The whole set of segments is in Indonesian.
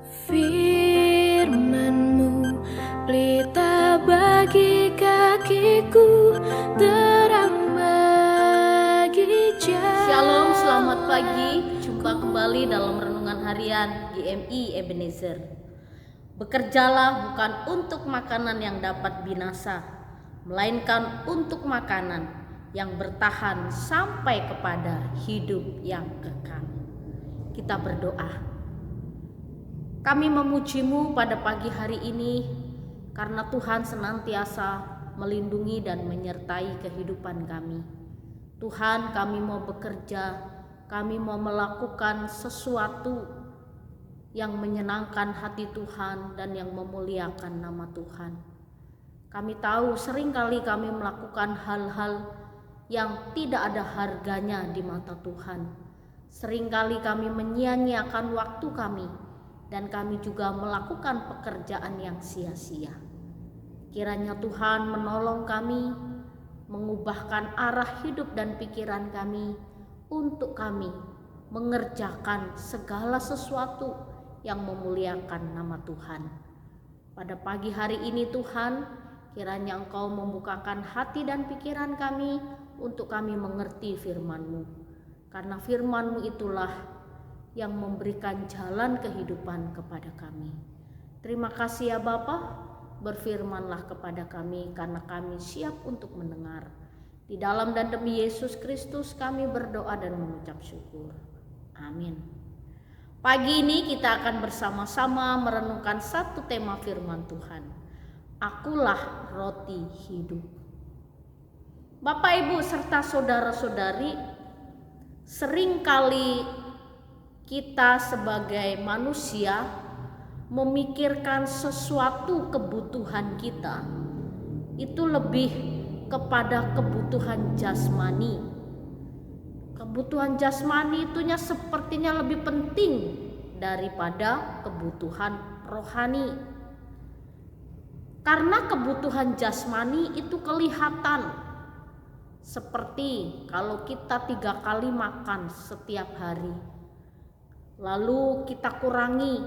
Firman-Mu pelita bagi kakiku, terang bagi jalan. Shalom, selamat pagi. Jumpa kembali dalam renungan harian GMI Ebenezer. Bekerjalah bukan untuk makanan yang dapat binasa, melainkan untuk makanan yang bertahan sampai kepada hidup yang kekal. Kita berdoa. Kami memuji-Mu pada pagi hari ini karena Tuhan senantiasa melindungi dan menyertai kehidupan kami. Tuhan, kami mau bekerja, kami mau melakukan sesuatu yang menyenangkan hati Tuhan dan yang memuliakan nama Tuhan. Kami tahu seringkali kami melakukan hal-hal yang tidak ada harganya di mata Tuhan. Seringkali kami menyia-nyiakan waktu kami, dan kami juga melakukan pekerjaan yang sia-sia. Kiranya Tuhan menolong kami, mengubahkan arah hidup dan pikiran kami untuk kami mengerjakan segala sesuatu yang memuliakan nama Tuhan. Pada pagi hari ini Tuhan, kiranya Engkau membukakan hati dan pikiran kami untuk kami mengerti firman-Mu. Karena firman-Mu itulah yang memberikan jalan kehidupan kepada kami. Terima kasih ya Bapa, berfirmanlah kepada kami karena kami siap untuk mendengar. Di dalam dan demi Yesus Kristus kami berdoa dan mengucap syukur. Amin. Pagi ini kita akan bersama-sama merenungkan satu tema firman Tuhan. Akulah roti hidup. Bapak, Ibu, serta saudara-saudari, seringkali kita sebagai manusia memikirkan sesuatu kebutuhan kita itu lebih kepada kebutuhan jasmani. Kebutuhan jasmani itunya sepertinya lebih penting daripada kebutuhan rohani. Karena kebutuhan jasmani itu kelihatan, seperti kalau kita 3 kali makan setiap hari, lalu kita kurangi,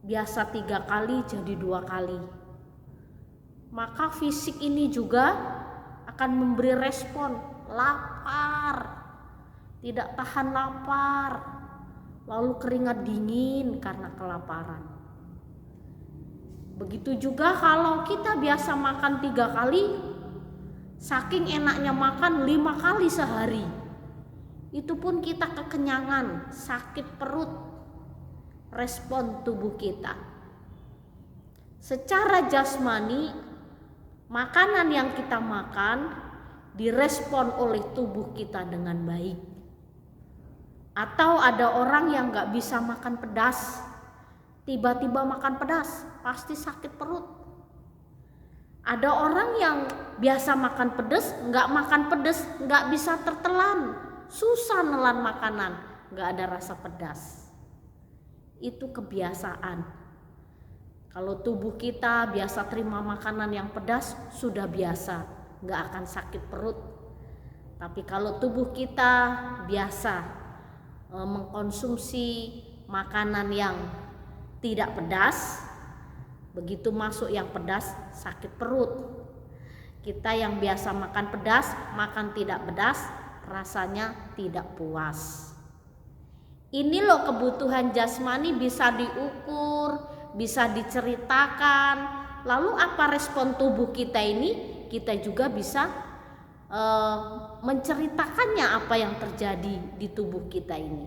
biasa 3 kali jadi 2 kali, maka fisik ini juga akan memberi respon lapar, tidak tahan lapar, lalu keringat dingin karena kelaparan. Begitu juga kalau kita biasa makan 3 kali, saking enaknya makan 5 kali sehari, itu pun kita kekenyangan, sakit perut, respon tubuh kita. Secara jasmani, makanan yang kita makan direspon oleh tubuh kita dengan baik. Atau ada orang yang gak bisa makan pedas, tiba-tiba makan pedas, pasti sakit perut. Ada orang yang biasa makan pedas, gak makan pedas, gak bisa tertelan, susah nelan makanan, gak ada rasa pedas. Itu kebiasaan. Kalau tubuh kita biasa terima makanan yang pedas, sudah biasa, gak akan sakit perut. Tapi kalau tubuh kita biasa mengkonsumsi makanan yang tidak pedas, begitu masuk yang pedas, sakit perut. Kita yang biasa makan pedas, makan tidak pedas, rasanya tidak puas. Ini loh kebutuhan jasmani bisa diukur, bisa diceritakan. Lalu apa respon tubuh kita ini? Kita juga bisa menceritakannya apa yang terjadi di tubuh kita ini.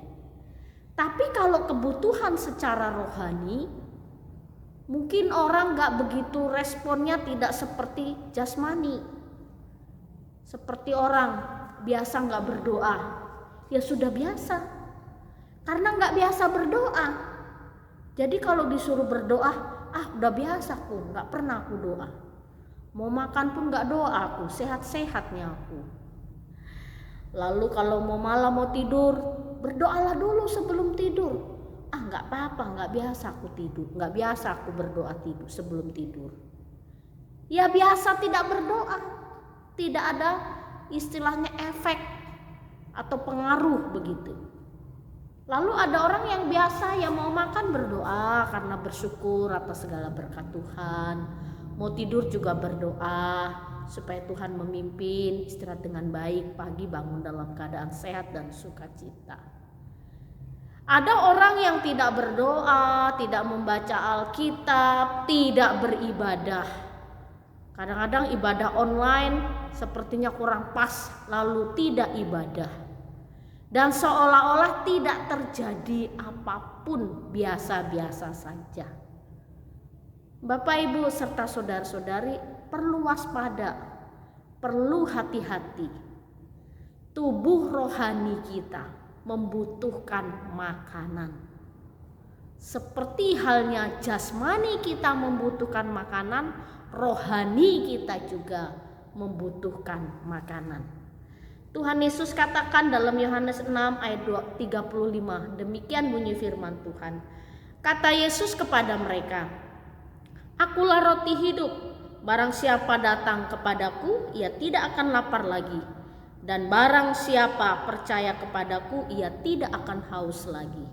Tapi kalau kebutuhan secara rohani, mungkin orang gak begitu responnya, tidak seperti jasmani. Seperti orang biasa gak berdoa, ya sudah biasa, karena gak biasa berdoa. Jadi kalau disuruh berdoa, udah biasa aku, gak pernah aku doa. Mau makan pun gak doa aku, sehat-sehatnya aku. Lalu kalau mau malam mau tidur, berdoalah dulu sebelum tidur. Gak apa-apa, gak biasa aku tidur, gak biasa aku berdoa tidur sebelum tidur. Ya biasa tidak berdoa, tidak ada istilahnya efek atau pengaruh begitu. Lalu ada orang yang biasa yang mau makan berdoa karena bersyukur atas segala berkat Tuhan. Mau tidur juga berdoa supaya Tuhan memimpin, istirahat dengan baik, pagi bangun dalam keadaan sehat dan sukacita. Ada orang yang tidak berdoa, tidak membaca Alkitab, tidak beribadah. Kadang-kadang ibadah online sepertinya kurang pas, lalu tidak ibadah. Dan seolah-olah tidak terjadi apapun, biasa-biasa saja. Bapak, Ibu, serta saudara-saudari perlu waspada, perlu hati-hati. Tubuh rohani kita membutuhkan makanan. Seperti halnya jasmani kita membutuhkan makanan, rohani kita juga membutuhkan makanan. Tuhan Yesus katakan dalam Yohanes 6 ayat 35, demikian bunyi firman Tuhan. Kata Yesus kepada mereka, "Akulah roti hidup, barang siapa datang kepadaku, ia tidak akan lapar lagi. Dan barang siapa percaya kepadaku, ia tidak akan haus lagi."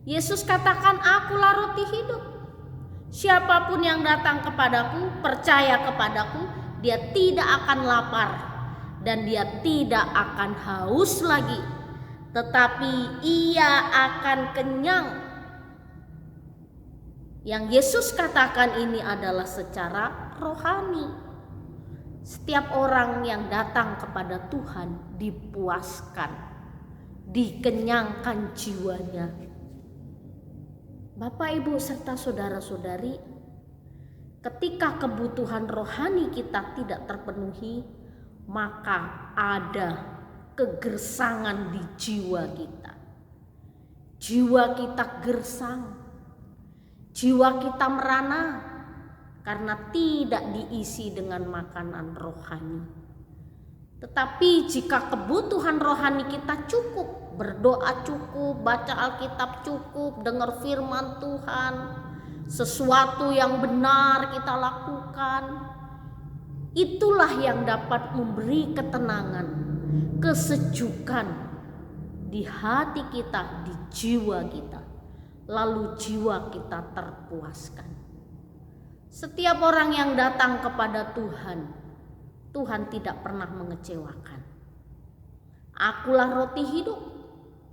Yesus katakan, "Akulah roti hidup. Siapapun yang datang kepadaku, percaya kepadaku, dia tidak akan lapar. Dan dia tidak akan haus lagi, tetapi ia akan kenyang." Yang Yesus katakan ini adalah secara rohani. Setiap orang yang datang kepada Tuhan dipuaskan, dikenyangkan jiwanya. Bapak, Ibu, serta saudara-saudari, ketika kebutuhan rohani kita tidak terpenuhi, maka ada kegersangan di jiwa kita. Jiwa kita gersang, jiwa kita merana karena tidak diisi dengan makanan rohani. Tetapi jika kebutuhan rohani kita cukup, berdoa cukup, baca Alkitab cukup, dengar firman Tuhan, sesuatu yang benar kita lakukan, itulah yang dapat memberi ketenangan, kesejukan di hati kita, di jiwa kita. Lalu jiwa kita terpuaskan. Setiap orang yang datang kepada Tuhan, Tuhan tidak pernah mengecewakan. Akulah roti hidup.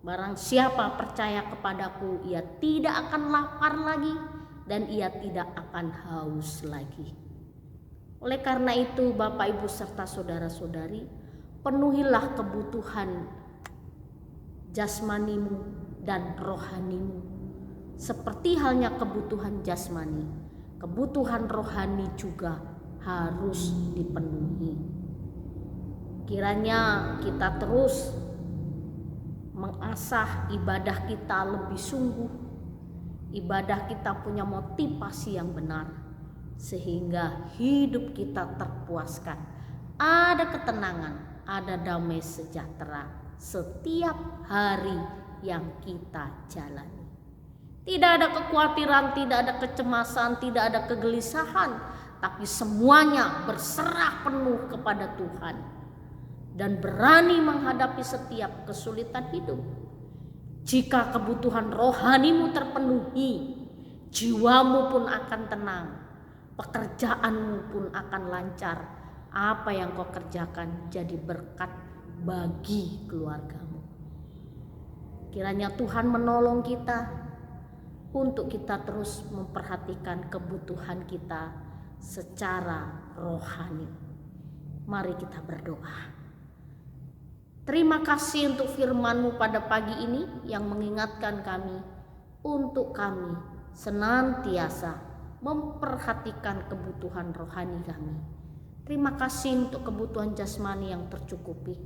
Barang siapa percaya kepadaku, ia tidak akan lapar lagi dan ia tidak akan haus lagi. Oleh karena itu, Bapak, Ibu, serta saudara-saudari, penuhilah kebutuhan jasmanimu dan rohanimu. Seperti halnya kebutuhan jasmani, kebutuhan rohani juga harus dipenuhi. Kiranya kita terus mengasah ibadah kita lebih sungguh. Ibadah kita punya motivasi yang benar, sehingga hidup kita terpuaskan. Ada ketenangan, ada damai sejahtera setiap hari yang kita jalani. Tidak ada kekhawatiran, tidak ada kecemasan, tidak ada kegelisahan, tapi semuanya berserah penuh kepada Tuhan dan berani menghadapi setiap kesulitan hidup. Jika kebutuhan rohanimu terpenuhi, jiwamu pun akan tenang, pekerjaanmu pun akan lancar. Apa yang kau kerjakan jadi berkat bagi keluargamu. Kiranya Tuhan menolong kita untuk kita terus memperhatikan kebutuhan kita secara rohani. Mari kita berdoa. Terima kasih untuk firman-Mu pada pagi ini yang mengingatkan kami untuk kami senantiasa memperhatikan kebutuhan rohani kami. Terima kasih untuk kebutuhan jasmani yang tercukupi.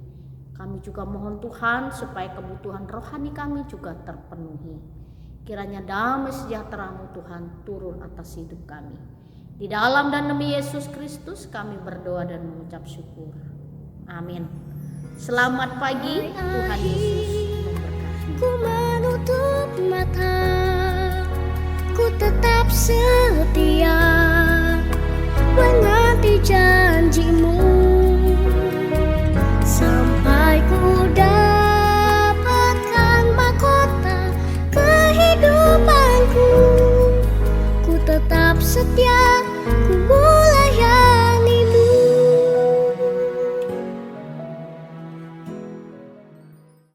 Kami juga mohon Tuhan supaya kebutuhan rohani kami juga terpenuhi. Kiranya damai sejahtera-Mu Tuhan turun atas hidup kami. Di dalam dan demi Yesus Kristus kami berdoa dan mengucap syukur. Amin. Selamat pagi, Tuhan Yesus memberkati. Ku menutup mata, ku tetap setia menanti janji-Mu sampai ku dapatkan mahkota setia